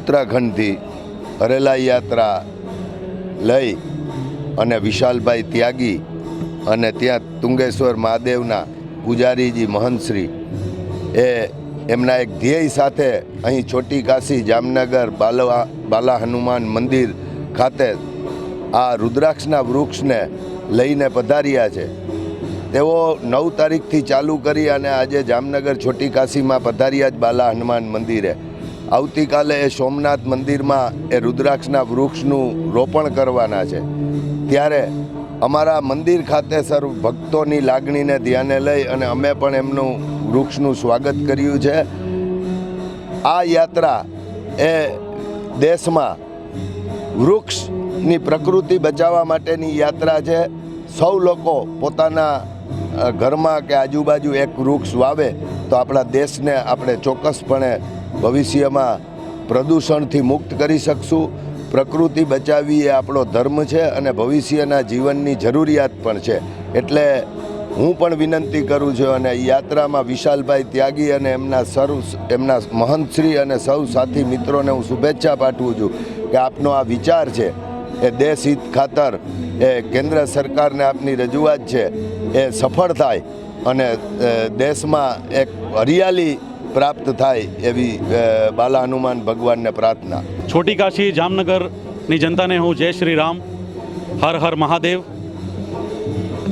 ઉત્તરાખંડથી હરેલા યાત્રા લઈ અને વિશાલભાઈ ત્યાગી અને ત્યાં તુંગેશ્વર મહાદેવના પૂજારીજી મહંતશ્રી એમના એક ધ્યેય સાથે અહીં છોટી કાશી જામનગર બાલા હનુમાન મંદિર ખાતે આ રુદ્રાક્ષના વૃક્ષને લઈને પધાર્યા છે। તેઓ 9 તારીખથી ચાલુ કરી અને આજે જામનગર છોટી કાશીમાં પધાર્યા જ બાલા હનુમાન મંદિરે। આવતીકાલે એ સોમનાથ મંદિરમાં એ રુદ્રાક્ષના વૃક્ષનું રોપણ કરવાના છે। ત્યારે અમારા મંદિર ખાતે સર્વ ભક્તોની લાગણીને ધ્યાને લઈ અને અમે પણ એમનું વૃક્ષનું સ્વાગત કર્યું છે। આ યાત્રા એ દેશમાં વૃક્ષની પ્રકૃતિ બચાવવા માટેની યાત્રા છે। સૌ લોકો પોતાના ઘરમાં કે આજુબાજુ એક વૃક્ષ વાવે તો આપણા દેશને આપણે ચોક્કસપણે ભવિષ્યમાં પ્રદૂષણથી મુક્ત કરી શકશું। પ્રકૃતિ બચાવવી એ આપણો ધર્મ છે અને ભવિષ્યના જીવનની જરૂરિયાત પણ છે। એટલે હું પણ વિનંતી કરું છું અને યાત્રામાં વિશાલભાઈ ત્યાગી અને એમના મહંતશ્રી અને સૌ સાથી મિત્રોને હું શુભેચ્છા પાઠવું છું કે આપનો આ વિચાર છે એ દેશ હિત ખાતર એ કેન્દ્ર સરકારને આપની રજૂઆત છે એ સફળ થાય અને દેશમાં એક હરિયાળી प्राप्त थाय एवी बाला हनुमान भगवान ने प्रार्थना। छोटी काशी जामनगर नी जनता ने हूँ जय श्री राम, हर हर महादेव।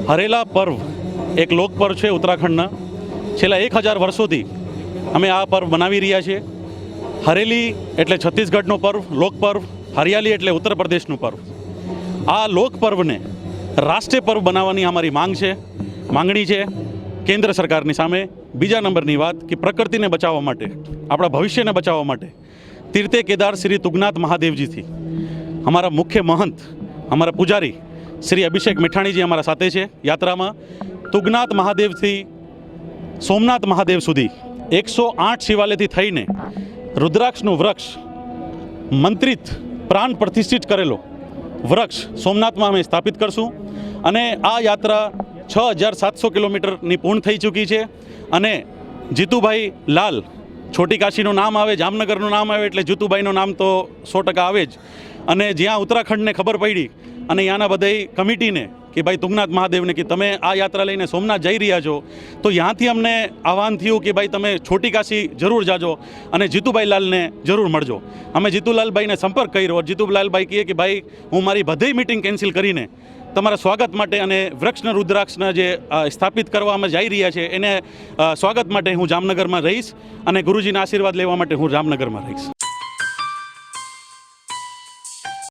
हरेला पर्व एक लोक पर्व है उत्तराखंड छेल्ला 1000 वर्षोथी अमे आ पर्व बनावी रह्या छे। हरेली एटले छत्तीसगढ़नो पर्व, लोक पर्व, हरियाली एटले उत्तर प्रदेशनु पर्व। आ लोक पर्व ने राष्ट्रीय पर्व बनाववानी अमारी मांगणी छे केंद्र सरकारनी सामे। बीजा नंबरनी बात कि प्रकृतिने बचाववा माटे, आपणा भविष्यने बचाववा माटे तीर्थे केदार श्री तुंगनाथ महादेवजी थी अमारा मुख्य महंत, अमारा पुजारी श्री अभिषेक मिठाणी जी अमारा साथे छे। यात्रा में तुंगनाथ महादेव थी सोमनाथ महादेव सुधी 108 शिवालयथी थईने रुद्राक्षनु वृक्ष मंत्रित प्राण प्रतिष्ठित करेलो वृक्ष सोमनाथ में अमे स्थापित करशुं अने आ यात्रा 6700 किलोमीटरनी पूर्ण थई चूकी है। अने जीतूभाई लाल छोटी काशीનું નામ આવે, જામનગરનું નામ આવે એટલે જીતુભાઈનું નામ તો 100% આવે જ। અને જ્યાં ઉત્તરાખંડને ખબર પડી અને ત્યાંના બધાય કમિટીને કે ભાઈ તુંગનાથ મહાદેવને કે તમે આ યાત્રા લઈને સોમનાથ જઈ રહ્યા છો તો ત્યાંથી અમને આહવાન થયું કે ભાઈ તમે છોટી કાશી જરૂર જાજો અને જીતુભાઈ લાલને જરૂર મળજો। અમે જીતુલાલભાઈને સંપર્ક કર્યો। જીતુલાલભાઈ કહે કે ભાઈ હું મારી બધી મીટિંગ કેન્સલ કરીને તમારા સ્વાગત માટે અને વૃક્ષના રુદ્રાક્ષના જે સ્થાપિત કરવામાં જઈ રહ્યા છે એને સ્વાગત માટે હું જામનગરમાં રહીશ અને ગુરુજીના આશીર્વાદ લેવા માટે હું જામનગરમાં રહીશ।